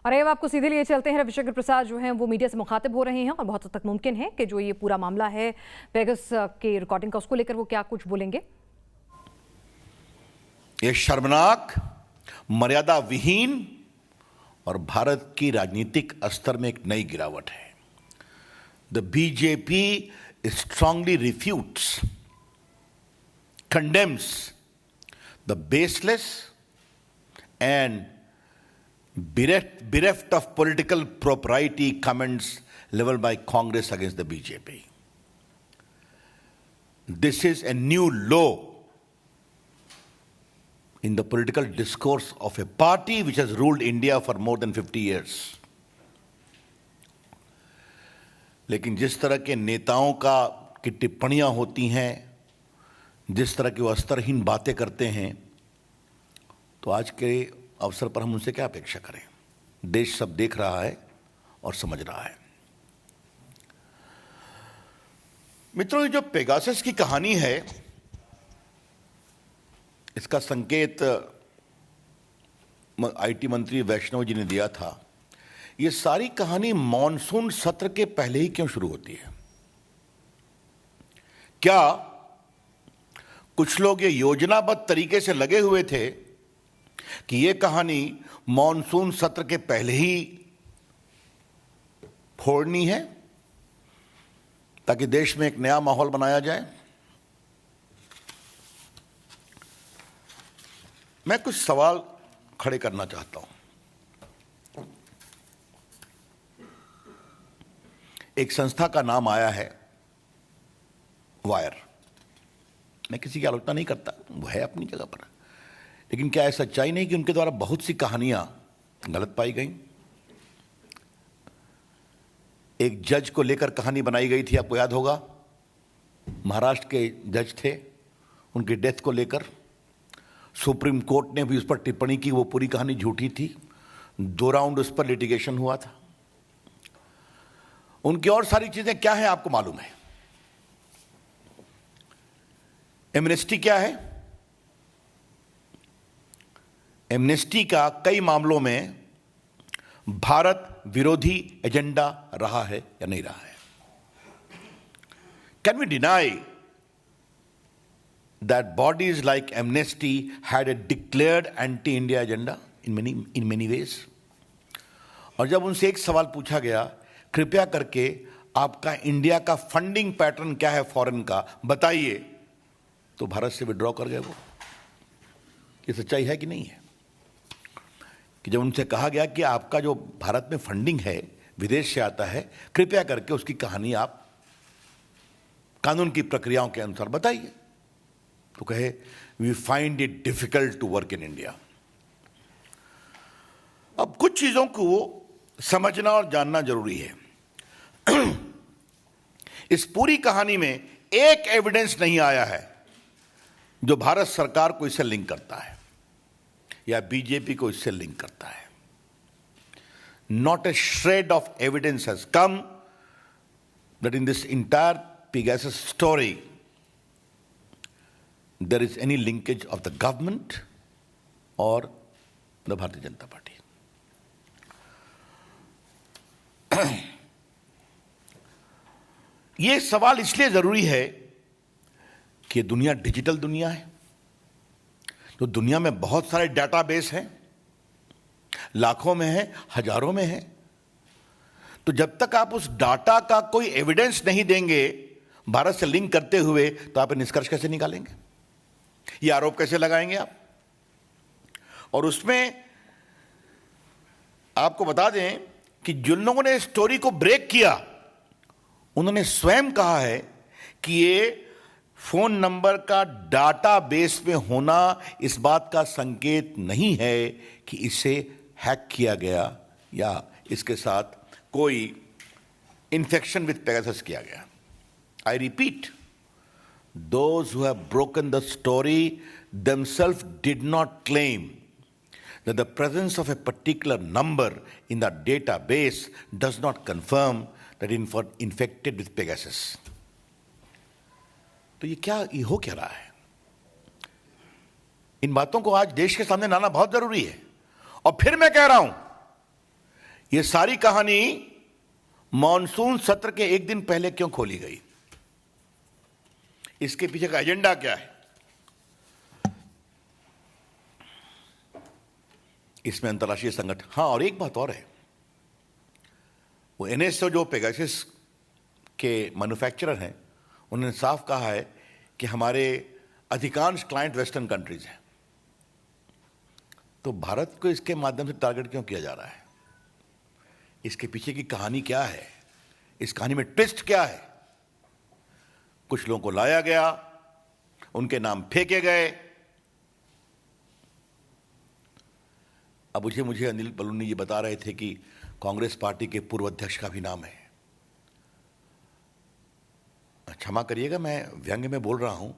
और अब आपको सीधे लिए चलते हैं। रविशंकर प्रसाद जो हैं वो मीडिया से मुखातिब हो रहे हैं और बहुत हद तक मुमकिन है कि जो ये पूरा मामला है पेगासस के रिकॉर्डिंग का, उसको लेकर वो क्या कुछ बोलेंगे। ये शर्मनाक, मर्यादा विहीन और भारत की राजनीतिक स्तर में एक नई गिरावट है। The BJP strongly refutes, condemns the baseless and bereft of political propriety comments leveled by Congress against the BJP. This is a new low in the political discourse of a party which has ruled India for more than 50 years. लेकिन जिस तरह के नेताओं की टिप्पणियां होती हैं, जिस तरह की वो स्तरहीन बातें करते हैं, तो आज के अवसर पर हम उनसे क्या अपेक्षा करें। देश सब देख रहा है और समझ रहा है। मित्रों, ये जो पेगासस की कहानी है, इसका संकेत आईटी मंत्री वैष्णव जी ने दिया था। ये सारी कहानी मॉनसून सत्र के पहले ही क्यों शुरू होती है? क्या कुछ लोग ये योजनाबद्ध तरीके से लगे हुए थे कि ये कहानी मॉनसून सत्र के पहले ही फोड़नी है ताकि देश में एक नया माहौल बनाया जाए? मैं कुछ सवाल खड़े करना चाहता हूं। एक संस्था का नाम आया है वायर। मैं किसी की आलोचना नहीं करता, वो है अपनी जगह पर, लेकिन क्या ऐसा सच्चाई नहीं कि उनके द्वारा बहुत सी कहानियां गलत पाई गई? एक जज को लेकर कहानी बनाई गई थी, आपको याद होगा। महाराष्ट्र के जज थे, उनकी डेथ को लेकर सुप्रीम कोर्ट ने भी उस पर टिप्पणी की, वो पूरी कहानी झूठी थी। 2 राउंड उस पर लिटिगेशन हुआ था। उनकी और सारी चीजें क्या है आपको मालूम है। एमनेस्टी क्या है? एमनेस्टी का कई मामलों में भारत विरोधी एजेंडा रहा है या नहीं रहा है? Can we deny that bodies like Amnesty had a declared anti India agenda in many ways? और जब उनसे एक सवाल पूछा गया, कृपया करके आपका इंडिया का फंडिंग पैटर्न क्या है फॉरेन का, बताइए, तो भारत से विड्रॉ कर गए वो। ये सच्चाई है कि नहीं है? कि जब उनसे कहा गया कि आपका जो भारत में फंडिंग है विदेश से आता है, कृपया करके उसकी कहानी आप कानून की प्रक्रियाओं के अनुसार बताइए, तो कहे we find it difficult to work in India. अब कुछ चीजों को समझना और जानना जरूरी है। इस पूरी कहानी में एक एविडेंस नहीं आया है जो भारत सरकार को इससे लिंक करता है या बीजेपी को इससे लिंक करता है। Not a shred of evidence has come that in this entire Pegasus story there is any linkage of the government और द भारतीय जनता पार्टी। यह सवाल इसलिए जरूरी है कि दुनिया डिजिटल दुनिया है, तो दुनिया में बहुत सारे डेटाबेस हैं, लाखों में है, हजारों में है। तो जब तक आप उस डाटा का कोई एविडेंस नहीं देंगे भारत से लिंक करते हुए, तो आप निष्कर्ष कैसे निकालेंगे? ये आरोप कैसे लगाएंगे आप? और उसमें आपको बता दें कि जिन लोगों ने स्टोरी को ब्रेक किया, उन्होंने स्वयं कहा है कि ये फोन नंबर का डाटाबेस में होना इस बात का संकेत नहीं है कि इसे हैक किया गया या इसके साथ कोई इन्फेक्शन विद पेगासस किया गया। I repeat, those who have broken the story themselves did not claim that the presence of a particular number in the database does not confirm that infected with Pegasus. तो ये हो क्या रहा है? इन बातों को आज देश के सामने लाना बहुत जरूरी है। और फिर मैं कह रहा हूं ये सारी कहानी मॉनसून सत्र के एक दिन पहले क्यों खोली गई? इसके पीछे का एजेंडा क्या है? इसमें अंतर्राष्ट्रीय संगठन, हाँ, और एक बात और है, वो एनएसओ जो पेगासस के मैन्युफैक्चरर हैं, उन्होंने साफ कहा है कि हमारे अधिकांश क्लाइंट वेस्टर्न कंट्रीज हैं। तो भारत को इसके माध्यम से टारगेट क्यों किया जा रहा है? इसके पीछे की कहानी क्या है? इस कहानी में ट्विस्ट क्या है? कुछ लोगों को लाया गया, उनके नाम फेंके गए। अब मुझे अनिल बलूनी जी बता रहे थे कि कांग्रेस पार्टी के पूर्व अध्यक्ष का भी नाम है। क्षमा करिएगा, मैं व्यंग्य में बोल रहा हूं,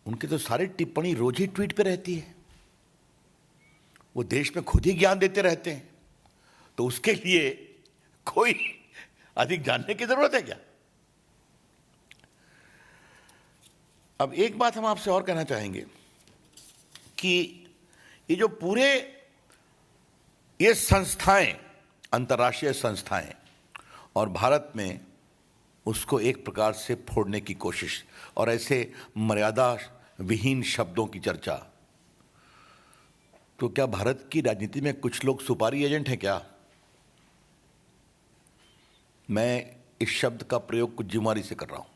उनकी तो सारी टिप्पणी रोज ही ट्वीट पे रहती है। वो देश में खुद ही ज्ञान देते रहते हैं, तो उसके लिए कोई अधिक जानने की जरूरत है क्या? अब एक बात हम आपसे और कहना चाहेंगे कि ये जो पूरे ये संस्थाएं, अंतर्राष्ट्रीय संस्थाएं, और भारत में उसको एक प्रकार से फोड़ने की कोशिश और ऐसे मर्यादा विहीन शब्दों की चर्चा, तो क्या भारत की राजनीति में कुछ लोग सुपारी एजेंट हैं क्या? मैं इस शब्द का प्रयोग कुछ जिम्मेदारी से कर रहा हूं।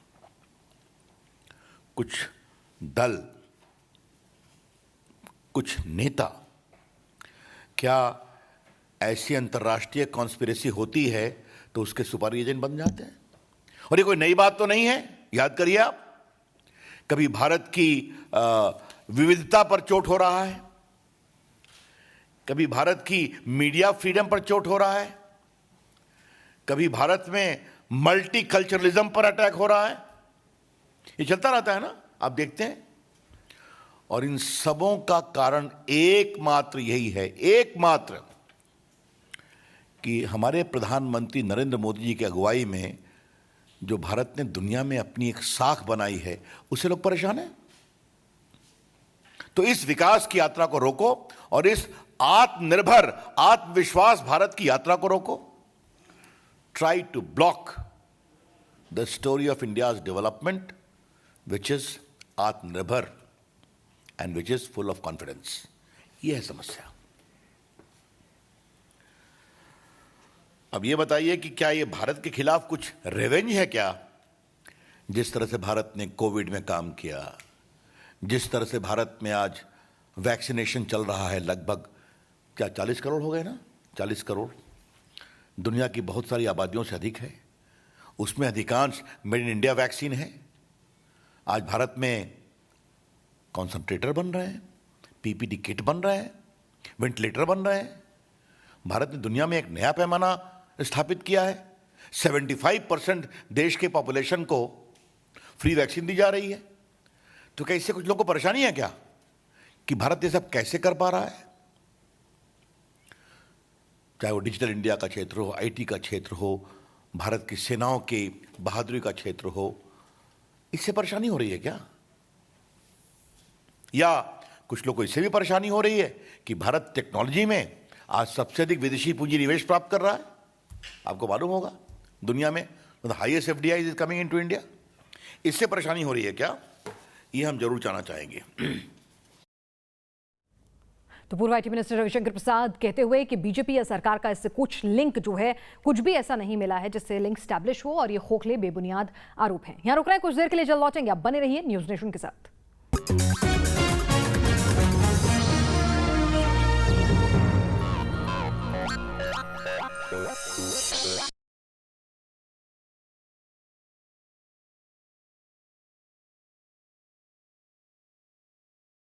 कुछ दल, कुछ नेता, क्या ऐसी अंतर्राष्ट्रीय कॉन्स्पिरेसी होती है तो उसके सुपारी एजेंट बन जाते हैं? और ये कोई नई बात तो नहीं है। याद करिए आप, कभी भारत की विविधता पर चोट हो रहा है, कभी भारत की मीडिया फ्रीडम पर चोट हो रहा है, कभी भारत में मल्टीकल्चरलिज्म पर अटैक हो रहा है। ये चलता रहता है ना, आप देखते हैं। और इन सबों का कारण एकमात्र यही है, एकमात्र, कि हमारे प्रधानमंत्री नरेंद्र मोदी जी की अगुवाई में जो भारत ने दुनिया में अपनी एक साख बनाई है, उससे लोग परेशान हैं। तो इस विकास की यात्रा को रोको और इस आत्मनिर्भर, आत्मविश्वास भारत की यात्रा को रोको। Try to block the story of India's development, which is आत्मनिर्भर and which is full of confidence. ये है समस्या। अब ये बताइए कि क्या ये भारत के खिलाफ कुछ रिवेंज है क्या? जिस तरह से भारत ने कोविड में काम किया, जिस तरह से भारत में आज वैक्सीनेशन चल रहा है, लगभग क्या 40 करोड़ हो गए ना? 40 करोड़ दुनिया की बहुत सारी आबादियों से अधिक है। उसमें अधिकांश मेड इन इंडिया वैक्सीन है। आज भारत में कॉन्संट्रेटर बन रहे हैं, पीपीटी किट बन रहे हैं, वेंटिलेटर बन रहे हैं। भारत ने दुनिया में एक नया पैमाना स्थापित किया है। 75% देश के पॉपुलेशन को फ्री वैक्सीन दी जा रही है। तो क्या इससे कुछ लोगों को परेशानी है क्या कि भारत ये सब कैसे कर पा रहा है? चाहे वो डिजिटल इंडिया का क्षेत्र हो, आईटी का क्षेत्र हो, भारत की सेनाओं की बहादुरी का क्षेत्र हो, इससे परेशानी हो रही है क्या? या कुछ लोगों को इससे भी परेशानी हो रही है कि भारत टेक्नोलॉजी में आज सबसे अधिक विदेशी पूंजी निवेश प्राप्त कर रहा है। आपको मालूम होगा, दुनिया में the highest FDI is coming into India. इससे परेशानी हो रही है क्या? ये हम जरूर जानना चाहेंगे। तो पूर्व आईटी मिनिस्टर रविशंकर प्रसाद कहते हुए कि बीजेपी या सरकार का इससे कुछ लिंक जो है, कुछ भी ऐसा नहीं मिला है जिससे लिंक स्टैब्लिश हो, और ये खोखले बेबुनियाद आरोप हैं। यहां रुक रहे हैं, कुछ देर के लिए जल्द लौटेंगे। आप बने रहिए न्यूज़ नेशन के साथ।